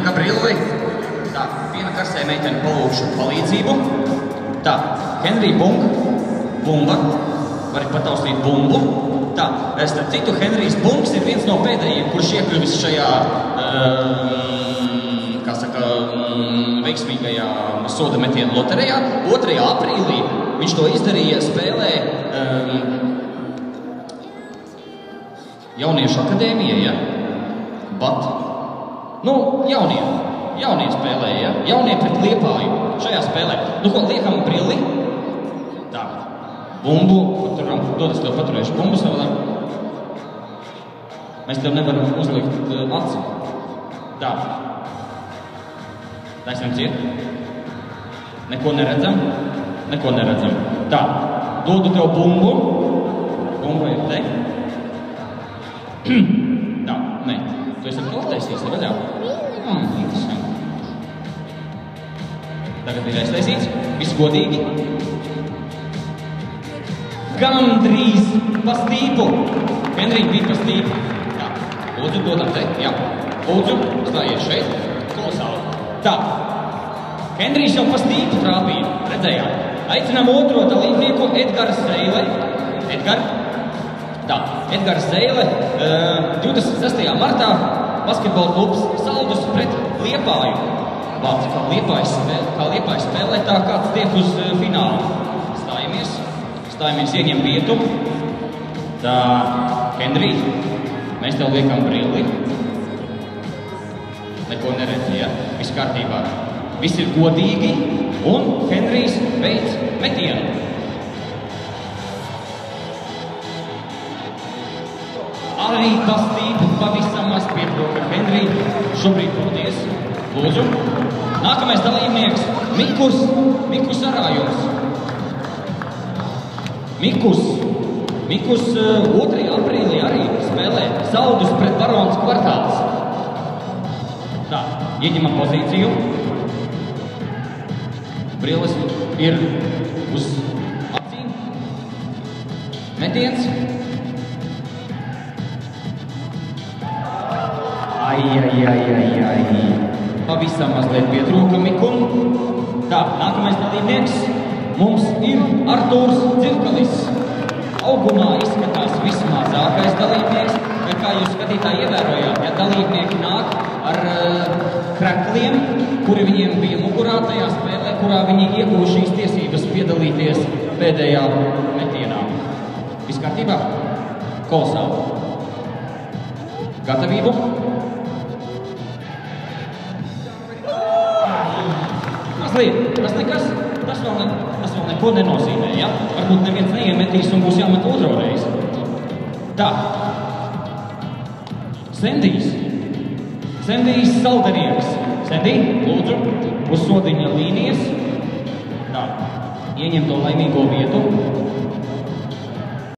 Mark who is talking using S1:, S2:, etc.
S1: Sniega brilli. Tā, viena karsē meitene palūkšu palīdzību. Tā, Henrija Bumba. Vari pataustīt bumbu. Tā, starp citu, Henrijs Bumbs ir viens no pēdējiem, kurš iekļuvis šajā, kā saka, veiksmīgajā soda metienu loterijā. 2. aprīlī viņš to izdarīja spēlē Jauniešu akadēmija, ja? Jaunie spēlēja, ja? Jaunie pret Liepāju šajā spēlē. Nu ko, liekam brilli. Tā, bumbu, dodas tev paturēšu bumbu savā. Mēs tev nevaram uzlikt aci. Tā. Taisam ciet. Neko neredzam. Tā, dodu tev bumbu. Bumba ir te. Tā, nē. Tu esi ar to taisīts, vaļā? Interesanti. Tagad ir aiztaisīts. Viss godīgi. Gandrīz pa stīpu. Henrija bija pa stīpu. Tā, lūdzu, dodam te. Jā. Lūdzu, stājies šeit. Kolosāli. Tā. Henrijs jau pa stīpu trāpīja. Redzējāt? Aicinām otro dalībnieku Edgara Zeile. Tā, Edgars Zeile, 26. martā basketbola klubs Saldus pret Liepāju. Vārds, kā Liepājas spēlē, tā kāds tiek uz finālu. Stājamies ieņem vietu. Tā, Henrij, mēs tev liekam brilli. Neko neredzi, ja? Viss kārtībā. Viss ir godīgi un Henrijs veic metienu. Arī pastību pavisam maz pietrūka Henrija. Šobrīd paldies. Lūdzu. Nākamais dalībnieks Mikus Arājums. Mikus 2. aprīlī arī spēlē Saldus pret Barons Kvartāls. Tā, ieņemam pozīciju. Brilles ir uz acīm. Metiens. Pavisam mazliet pietrūka Mikun. Tā, nākamais dalībnieks mums ir Artūrs Dzirkalis. Augumā izskatās vismazākais dalībnieks, bet kā jūs skatītāji ievērojāt, ja dalībnieki nāk ar krekliem, kuri viņiem bija mugurā tajā spēlē, kurā viņi iegūst šīs tiesības piedalīties pēdējā metienā. Viss kārtībā? Kolosāli. Gatavību? Tas vēl neko nenozīmē, ja? Varbūt neviens neiemetīs un būs jāmet otro reizi. Tā. Sendijs Salderieks. Sendij, lūdzu, uz sodiņa līnijas. Tā. Ieņem to laimīgo vietu.